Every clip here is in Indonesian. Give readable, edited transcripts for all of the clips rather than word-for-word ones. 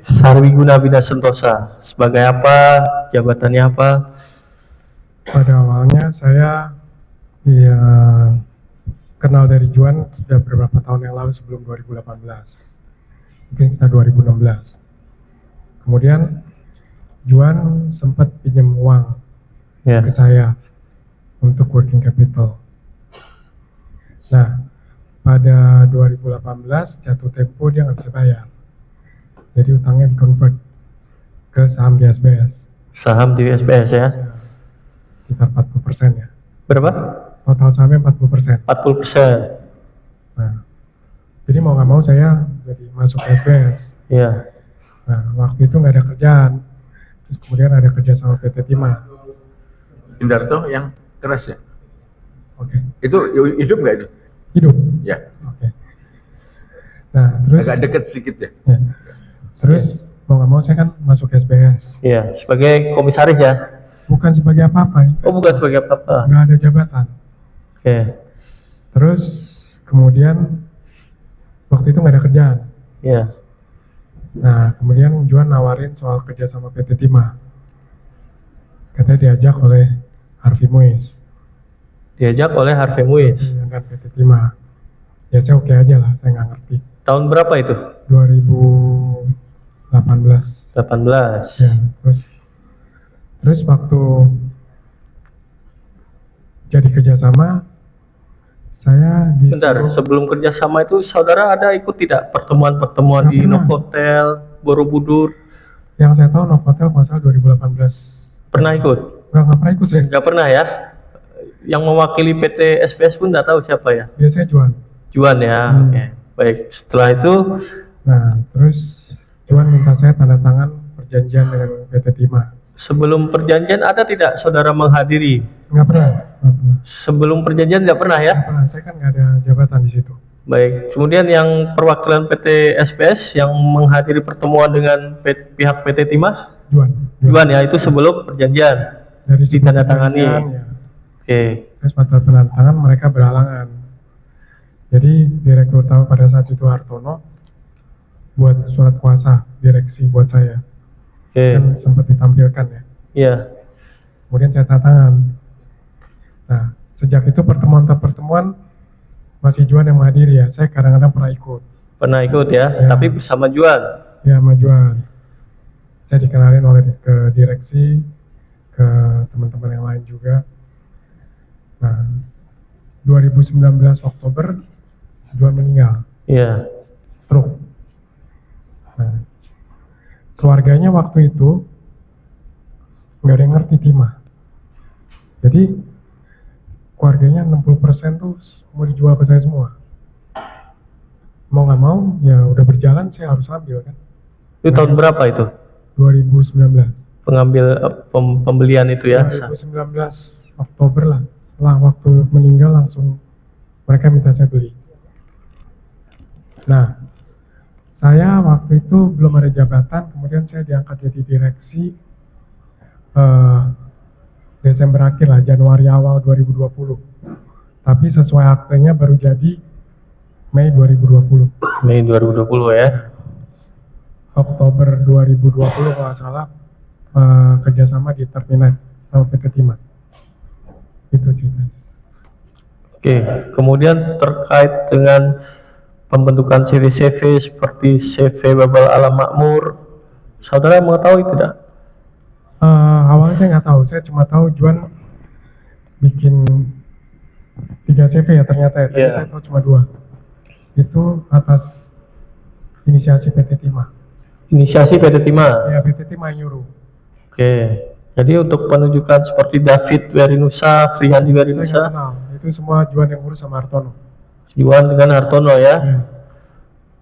Sarwiguna Bina Sentosa. Sebagai apa? Jabatannya apa? Pada awalnya saya ya kenal dari Juan sudah beberapa tahun yang lalu sebelum 2018. Mungkin kita 2016. Kemudian Juan sempat pinjam uang Ya. ke saya untuk working capital. Nah, pada 2018 jatuh tempo dia nggak bisa bayar. Jadi utangnya di-convert ke saham di SBS. Saham di SBS ya. Ya, sekitar 40% ya. Berapa? Total sahamnya 40%. 40%. Nah, jadi mau nggak mau saya jadi masuk ke SBS. Ya. Nah, waktu itu nggak ada kerjaan. Terus kemudian ada kerja sama PT Timah. Indarto yang keras ya? Oke. Itu hidup nggak itu? Hidup. Ya. Oke. Nah, terus Agak deket sedikit ya? ya. Terus mau nggak mau saya kan masuk SBS. Iya, sebagai komisaris ya. Bukan sebagai apa-apa. Ya. Oh, bukan sebagai apa-apa. Nggak ada jabatan. Oke. Terus kemudian waktu itu nggak ada kerjaan. Iya. Nah, kemudian Juan nawarin soal kerja sama PT Timah. Katanya diajak oleh Harvey Muiz Diajak oleh Harvey Muiz. dan PT Timah. Ya saya oke aja lah, saya nggak ngerti. Tahun berapa itu? 2018. 18. Ya, terus waktu jadi kerjasama, saya Bentar, sebelum kerjasama itu saudara ada ikut tidak pertemuan-pertemuan Nggak di pernah. Novotel, Borobudur? Yang saya tahu Novotel masalah 2018. Pernah ikut? Nggak pernah ikut saya. Nggak pernah ya? Yang mewakili PT SBS pun nggak tahu siapa ya? Biasanya Juan. Juan ya. Oke. Baik. Setelah itu, Nah, terus Juan minta saya tanda tangan perjanjian dengan PT Timah. sebelum perjanjian ada tidak saudara menghadiri? Nggak pernah. Sebelum perjanjian tidak pernah ya? Nggak pernah. Saya kan nggak ada jabatan di situ. Baik. Kemudian yang perwakilan PT SBS yang menghadiri pertemuan dengan pihak PT Timah? Juan ya, itu sebelum perjanjian Dari sebelum ditandatangani. perjanjian, ya. Oke. Terus pada penandatangan mereka berhalangan. Jadi direktur utama pada saat itu Hartono buat surat kuasa direksi buat saya. Oke. Kan sempat ditampilkan ya. Iya. Kemudian saya tanda tangan. Nah, sejak itu pertemuan masih Juan yang menghadiri ya. Saya kadang-kadang pernah ikut. Pernah ikut ya, Ya. tapi bersama Juan. Ya, sama Juan. Saya dikenalin oleh ke direksi, ke teman-teman yang lain juga. Nah, 2019 Oktober Juan meninggal, Iya. stroke. Nah, keluarganya waktu itu nggak ada yang ngerti Timah. Jadi keluarganya 60% tuh mau dijual ke saya semua. Mau nggak mau ya udah berjalan saya harus ambil kan. Itu tahun berapa itu? 2019. Pembelian itu ya? 2019 Oktober lah. Setelah waktu meninggal langsung mereka minta saya beli. Nah, saya waktu itu belum ada jabatan, kemudian saya diangkat jadi direksi Desember akhir lah, Januari awal 2020. Tapi sesuai aktenya baru jadi Mei 2020. Mei 2020 ya? Oktober 2020 kalau nggak salah kerjasama di Terminate sama PT Timah. Itu ceritanya. Oke, kemudian terkait dengan pembentukan CV-CV seperti CV Babel Alam Makmur, saudara mengetahui tidak? Awalnya saya nggak tahu, saya cuma tahu Juan bikin 3 CV ya ternyata ya, tadi Iya. saya tahu cuma 2. Itu atas inisiasi PT Timah. Inisiasi PT Timah. Ya, PT Timah yang nyuruh. Oke, jadi untuk penunjukan seperti David Werinusa, Friandi Saya nggak Werinusa, kenal, itu semua Juan yang urus sama Hartono. Juan dengan Hartono ya. Ya.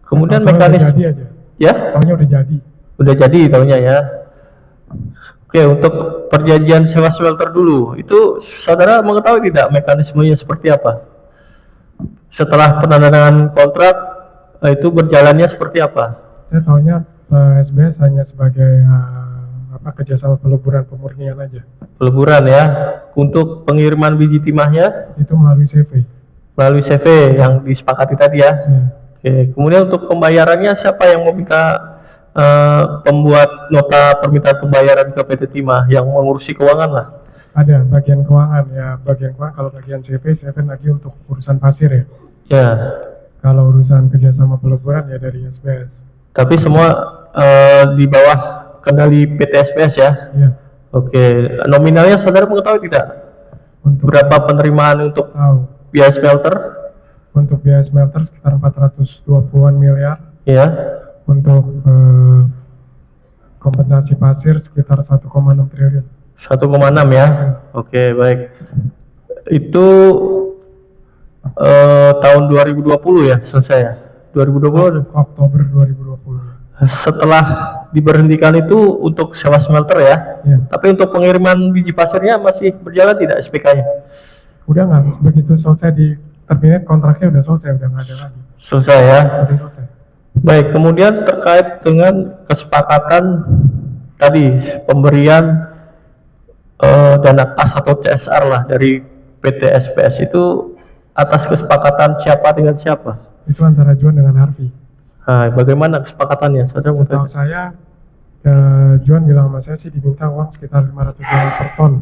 Kemudian Tahu-tahu udah mekanisme, jadi aja. ya? Taunya udah jadi. Udah jadi tahunnya ya. Oke, untuk perjanjian sewa smelter dulu, itu saudara mengetahui tidak mekanismenya seperti apa? Setelah penandatangan kontrak, itu berjalannya seperti apa? Saya taunya SBS hanya sebagai kerjasama peleburan pemurnian aja. Peleburan ya, untuk pengiriman biji timahnya Itu melalui CV. melalui CV yang disepakati tadi ya. Ya. Oke, kemudian untuk pembayarannya siapa yang meminta pembuat nota permintaan pembayaran ke PT Timah yang mengurusi keuangan lah. Ada bagian keuangan ya, bagian keuangan. Kalau bagian CV kan lagi untuk urusan pasir ya. Ya, Kalau urusan kerjasama peleburan ya dari SBS. tapi semua di bawah kendali PT SPS ya. Ya, Oke, nominalnya saudara mengetahui tidak? untuk Berapa penerimaan untuk tahu. biaya smelter? Untuk biaya smelter sekitar 420-an miliar. Ya, Untuk kompensasi pasir sekitar 1,6 triliun. 1,6 ya. Oke, baik. Itu tahun 2020 ya selesai ya? 2020. Oktober 2020. Setelah diberhentikan itu untuk sewa smelter ya. Ya, Tapi untuk pengiriman biji pasirnya masih berjalan tidak SPK-nya? udah nggak, begitu selesai di terminate kontraknya udah selesai, udah nggak ada lagi. Selesai ya. Udah selesai. Baik, kemudian terkait dengan kesepakatan tadi pemberian dana kas atau CSR lah dari PT SPS itu atas kesepakatan siapa dengan siapa? Itu antara Juan dengan Harvey. Nah, bagaimana kesepakatannya? Saudara mau Setahu tahu? saya, Juan bilang sama saya sih diminta uang sekitar $500 per ton,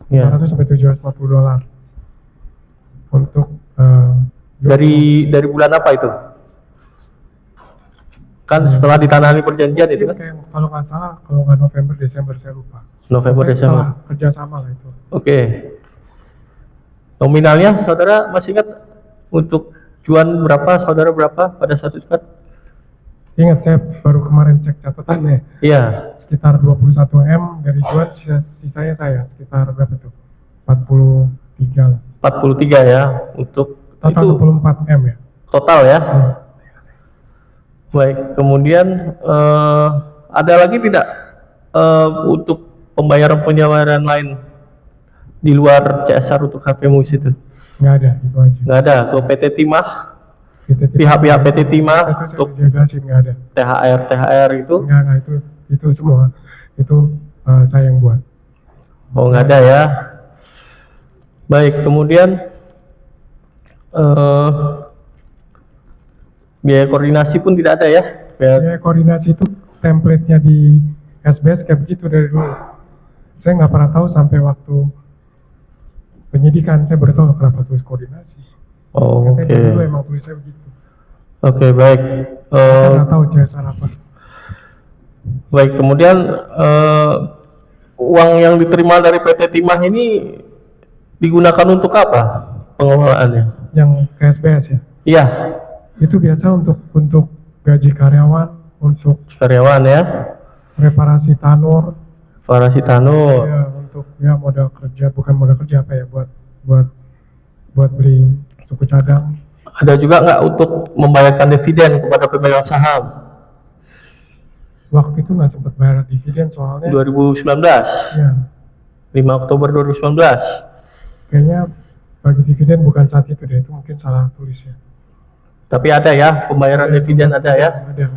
Ya. 500 sampai $750 untuk Dari bulan apa itu? Kan setelah ditandatangani perjanjian itu mungkin kan? kayak kalau nggak salah, kalau nggak November Desember saya lupa. November Pokoknya setelah Desember. kerjasama lah itu. Oke. Nominalnya saudara masih ingat untuk Juan berapa, saudara berapa pada saat itu kan? Ingat saya baru kemarin cek catatannya, Iya, sekitar 21 M dari Juan, sisanya saya sekitar berapa tuh? 43 lah. 43 ya untuk Total itu 24 M ya. total ya. Hmm. Baik, kemudian ada lagi tidak untuk pembayaran lain di luar CSR untuk HP Muis itu? Nggak ada, itu aja. Nggak ada. Ke PT Timah, PT pihak-pihak PT Timah itu saya untuk udah jelasin, nggak ada. THR itu? Nggak, itu semua itu saya yang buat. Oh, nggak ada ya. Baik, kemudian biaya koordinasi pun tidak ada ya? Ya, koordinasi itu template-nya di SBS kayak begitu dari dulu. Saya nggak pernah tahu sampai waktu penyidikan, saya baru tahu kenapa tulis koordinasi. Oh, Katanya oke. dari dulu emang tulisnya begitu. Oke, baik. Saya nggak tahu CSR apa. Baik, kemudian uang yang diterima dari PT Timah ini digunakan untuk apa pengelolaannya? Yang ke SBS ya, Iya, itu biasa untuk gaji karyawan, untuk karyawan ya, reparasi tanur, Farasitano. ya, untuk ya modal kerja, bukan modal kerja apa ya, buat beli suku cadang. Ada juga nggak untuk membayarkan dividen kepada pemegang saham Waktu itu nggak sempat bayar dividen soalnya 2019, ya 5 Oktober 2019. kayaknya bagi dividen bukan saat itu deh, itu mungkin salah tulis ya. Tapi ada ya pembayaran dividen ada ya. Ada.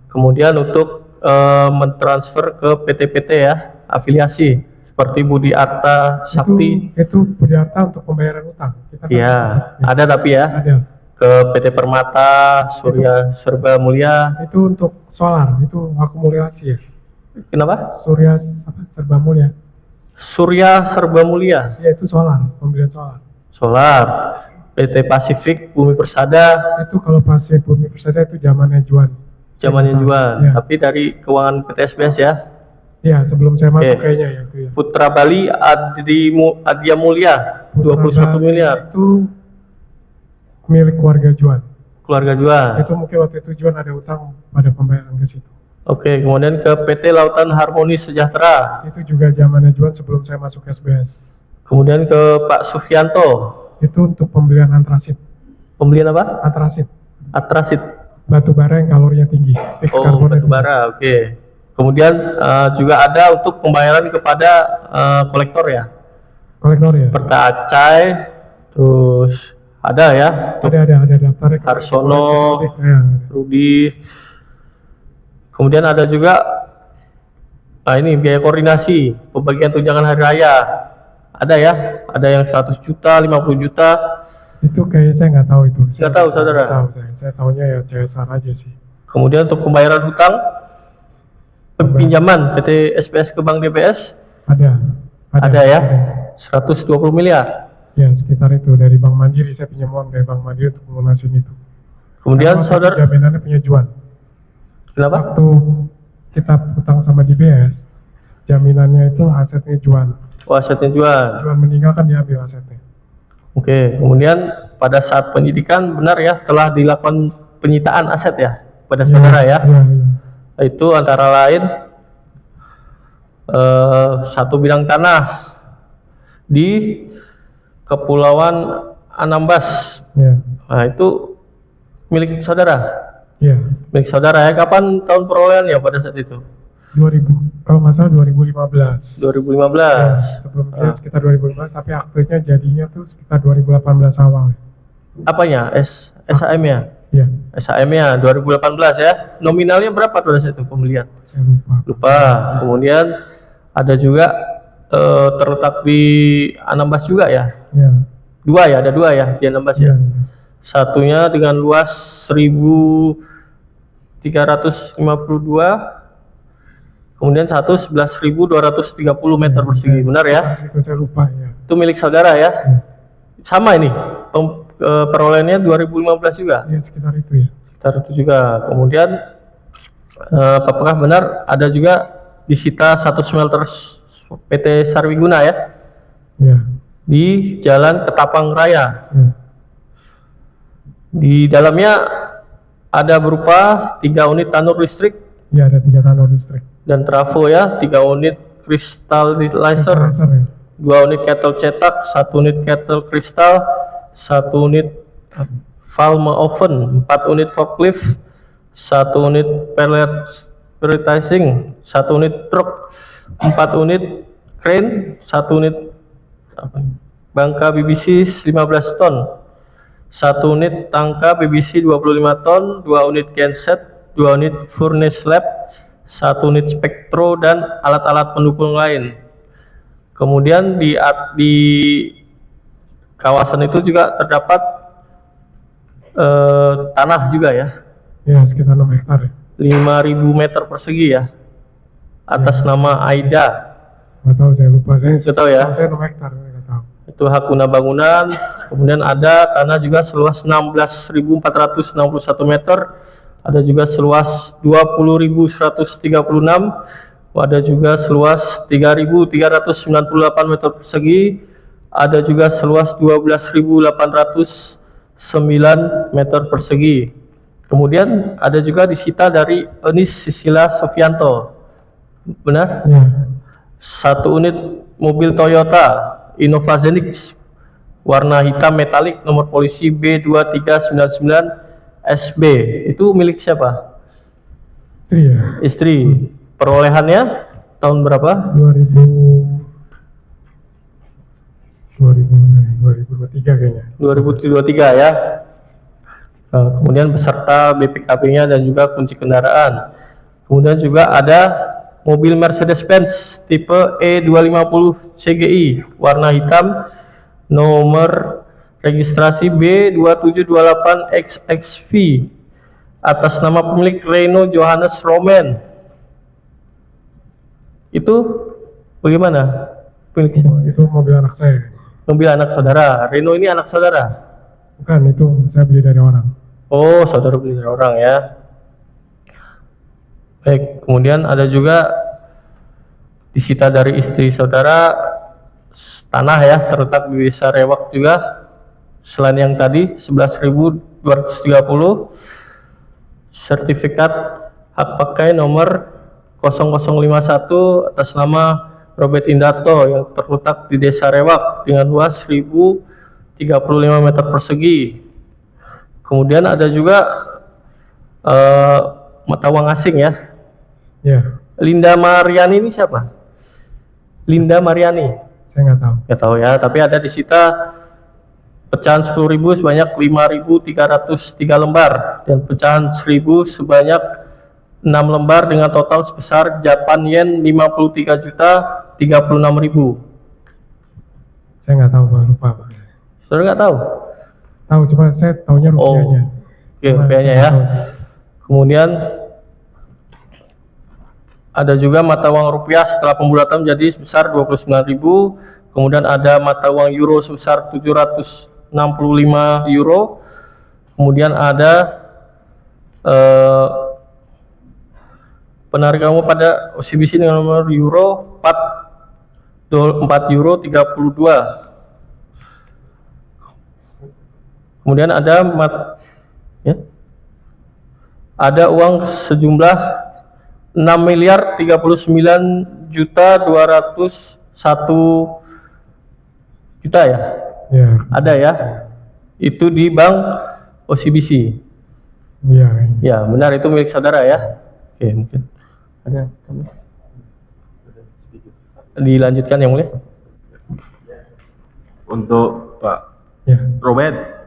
Kemudian untuk mentransfer ke PT-PT ya, afiliasi seperti Budi Arta, Sakti. Itu Budi Arta untuk pembayaran utang. Kita kan Iya, bisa- ada tapi ya. ada. Ke PT Permata, Surya Serba Mulia. Itu untuk solar, itu akumulasi ya. Kenapa? Surya Serba Mulia. Surya Serba Mulia, Ya itu solar, pembelian solar. Solar, PT Pasifik, Bumi Persada, Itu kalau pasien Bumi Persada itu zamannya Juan. zamannya Juan. Ya. Tapi dari keuangan PT SBS ya. Ya, sebelum saya masuk Oke. kayaknya ya itu ya. Putra Bali, Adia Mulia, Putra 21 Bali miliar. Itu milik keluarga Juan. Keluarga Juan. Itu mungkin waktu itu Juan ada utang pada pembayaran ke situ. Oke, kemudian ke PT Lautan Harmoni Sejahtera. Itu juga zamannya Juan sebelum saya masuk SBS. Kemudian ke Pak Sufianto. Itu untuk pembelian antrasit. Pembelian apa? Antrasit, Atrasit. batu bara yang kalorinya tinggi, fix Oh, karbonnya batu bara. Oke. Kemudian juga ada untuk pembayaran kepada kolektor ya. kolektor ya. Perta Acai, terus ada ya. untuk Ada daftarnya. Harsono. Ya, Rudi. Kemudian ada juga ini biaya koordinasi pembagian tunjangan hari raya. Ada ya, ada yang 100 juta, 50 juta. itu kayak saya nggak tahu itu. Nggak tahu, saudara? Nggak tahu saya. Saya tahunya ya CSR aja sih. Kemudian untuk pembayaran hutang pinjaman PT SPS ke Bank DBS Ada. ada ya, 120 miliar. Ya, sekitar itu dari Bank Mandiri. Saya pinjam uang dari Bank Mandiri untuk melunasin itu. Kemudian Karena waktu saudara, itu jaminannya punya Juan. kenapa? Waktu kita utang sama DBS, jaminannya itu asetnya Juan. Asetnya jual. Juan meninggal kan diambil asetnya. Oke, kemudian pada saat penyidikan benar ya telah dilakukan penyitaan aset ya pada saudara ya. Iya. Itu antara lain satu bidang tanah di Kepulauan Anambas. Iya. Nah, itu milik saudara. Iya. Milik saudara ya. Kapan tahun perolehannya pada saat itu? 2000, kalau nggak salah 2015. 2015. Ya, sebelumnya sekitar 2015, tapi aktenya jadinya tuh sekitar 2018 awal. Apanya? SHM-nya? Iya, SHM-nya 2018 ya. Nominalnya berapa pada saat itu pembelian? saya lupa. Lupa. Kemudian ada juga terletak di Anambas juga ya. Iya. Dua ya, ada dua ya di Anambas Iya. ya. Satunya dengan luas 1.352, kemudian satu 11.230 meter persegi, benar ya? Itu saya lupa ya. Itu milik saudara ya? Iya. Sama ini, perolehannya 2015 juga? Iya, sekitar itu ya. Sekitar itu juga. Kemudian apakah benar ada juga disita satu smelter PT Sarwiguna ya? Iya. Di Jalan Ketapang Raya. Iya. Di dalamnya ada berupa 3 unit tanur listrik Iya, ada 3 tanur listrik. dan trafo ya, 3 unit crystallizer, Laser ya. 2 unit kettle cetak, 1 unit kettle kristal, 1 unit Valme oven, 4 unit forklift, 1 unit pelletizing, 1 unit truk, 4 unit crane, 1 unit bangka BBC 15 ton, 1 unit tangka BBC 25 ton, 2 unit genset, 2 unit furnace lab, 1 unit spektro dan alat-alat pendukung lain. Kemudian di kawasan itu juga terdapat tanah juga ya, Iya, sekitar 6 hektar ya. 5.000 meter persegi ya, atas nama Aida. Nggak tahu, saya lupa. Nggak tahu ya? Saya 6 hektar, saya nggak tahu. Itu hak guna bangunan. Kemudian ada tanah juga seluas 16.461 meter, ada juga seluas 20.136, ada juga seluas 3.398 meter persegi, ada juga seluas 12.809 meter persegi. Kemudian ada juga disita dari Enis Sisila Sofianto, benar? Iya. 1 unit mobil Toyota Innova Zenix warna hitam metalik nomor polisi B2399 SB. Itu milik siapa? Istri ya. Istri. Perolehannya tahun berapa? 2023 kayaknya. 2023 ya. Kemudian beserta BPKB-nya dan juga kunci kendaraan. Kemudian juga ada mobil Mercedes-Benz tipe E250 CGI warna hitam nomor registrasi B2728XXV atas nama pemilik Reno Johannes Roman. Itu bagaimana? Pemilik siapa? Itu mobil anak saya. Mobil anak saudara. Reno ini anak saudara? Bukan, itu saya beli dari orang. Oh, saudara beli dari orang ya. Baik, kemudian ada juga disita dari istri saudara tanah ya, terletak di Desa Rewak juga. Selain yang tadi 11.230, sertifikat hak pakai nomor 0051 atas nama Robert Indarto yang terletak di Desa Rewak dengan luas 1.035 meter persegi. Kemudian ada juga mata uang asing ya. Ya, Linda Mariani ini siapa? Linda Mariani. saya nggak tahu. Nggak tahu ya, tapi ada disita pecahan 10.000 sebanyak 5.303 lembar dan pecahan 1.000 sebanyak 6 lembar dengan total sebesar Japan Yen 53.036.000. Saya nggak tahu, Pak. Lupa, Pak. Saudara nggak tahu? Tahu, cuma saya tahunya rupiahnya. Oke, rupiahnya ya. Kemudian Ada juga mata uang rupiah setelah pembulatan menjadi sebesar 29.000. Kemudian ada mata uang euro sebesar 765 euro. Kemudian ada penarikan uang pada OCBC dengan nomor euro 4 euro 32. Kemudian ada ada uang sejumlah 6.039.201.000.000 ya. Ya. Ada ya. Itu di bank OCBC. Iya. Ya, benar itu milik saudara ya. Oke, mungkin ada dilanjutkan yang mulia. Untuk Pak Ya. Robert,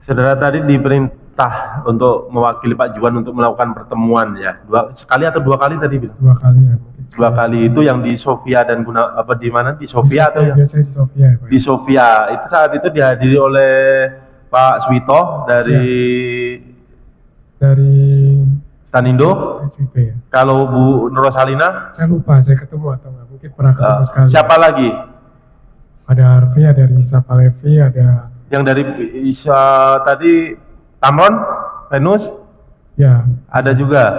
saudara tadi diperintah untuk mewakili Pak Juan untuk melakukan pertemuan ya, sekali atau dua kali tadi bilang? 2 kali ya. Mungkin. 2 kali itu yang di Sofia dan di mana? Di Sofia atau yang biasanya di Sofia ya, Pak. di Sofia itu saat itu dihadiri oleh Pak Swito dari Stanindo. SWP ya. Kalau Bu Nur Rosalina, Saya lupa saya ketemu atau enggak, mungkin pernah ketemu sekali. siapa lagi? Ada Harvey, ada Risa Palevi, ada Yang dari tadi Tamron, Venus, ya, ada juga.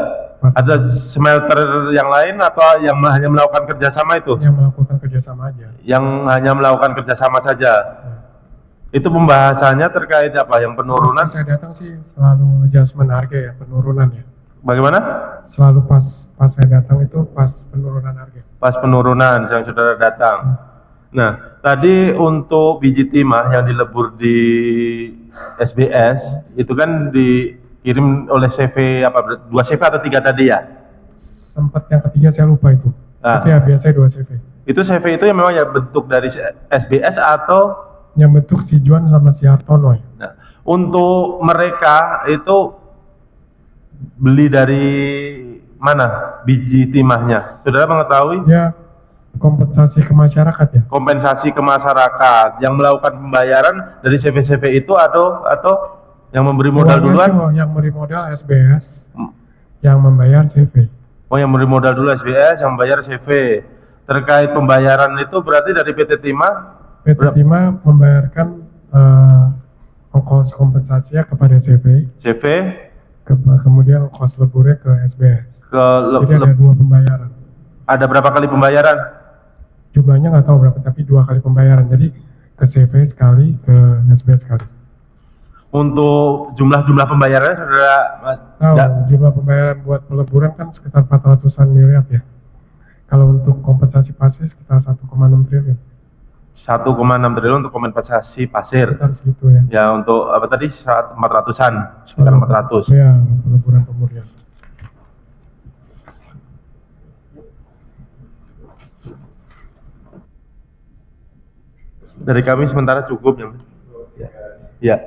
Ada smelter yang lain atau yang hanya melakukan kerjasama itu? yang melakukan kerjasama aja. Yang hanya melakukan kerjasama saja. Ya. Itu pembahasannya terkait apa? Yang penurunan? Waktu saya datang sih selalu adjustment harga ya, penurunan ya. Bagaimana? Selalu pas saya datang itu pas penurunan harga. Pas penurunan yang saudara datang. Nah, tadi untuk biji timah yang dilebur di SBS itu kan dikirim oleh CV apa? 2 CV atau 3 tadi ya? Sempat yang ketiga saya lupa itu. Ah. Tapi ya biasanya 2 CV. Itu CV itu yang memang ya bentuk dari SBS atau Yang bentuk si Juan sama si Hartono ya. nah, untuk mereka itu beli dari mana biji timahnya? Saudara mengetahui? Ya kompensasi ke masyarakat ya. Kompensasi ke masyarakat yang melakukan pembayaran dari CV-CV itu atau yang memberi modal Uangnya duluan? sih, yang beri modal SBS, yang membayar CV. Oh, yang memberi modal dulu SBS, yang membayar CV. Terkait pembayaran itu berarti dari PT Timah PT Timah membayarkan ongkos kompensasinya kepada CV, kemudian ongkos leburnya ke SBS. Jadi ada 2 pembayaran. Ada berapa kali pembayaran? Jumlahnya nggak tahu berapa, tapi 2 kali pembayaran. Jadi ke CV sekali, ke SBS sekali. Untuk jumlah pembayarannya saudara Tahu jumlah pembayaran buat peleburan kan sekitar 400-an miliar ya. Kalau untuk kompensasi pasir sekitar 1,6 triliun. 1,6 triliun untuk kompensasi pasir. Sekitar segitu ya. Ya untuk apa tadi 400-an, sekitar 400. Ya, peleburan pemurnian. Dari kami sementara cukup ya. Ya.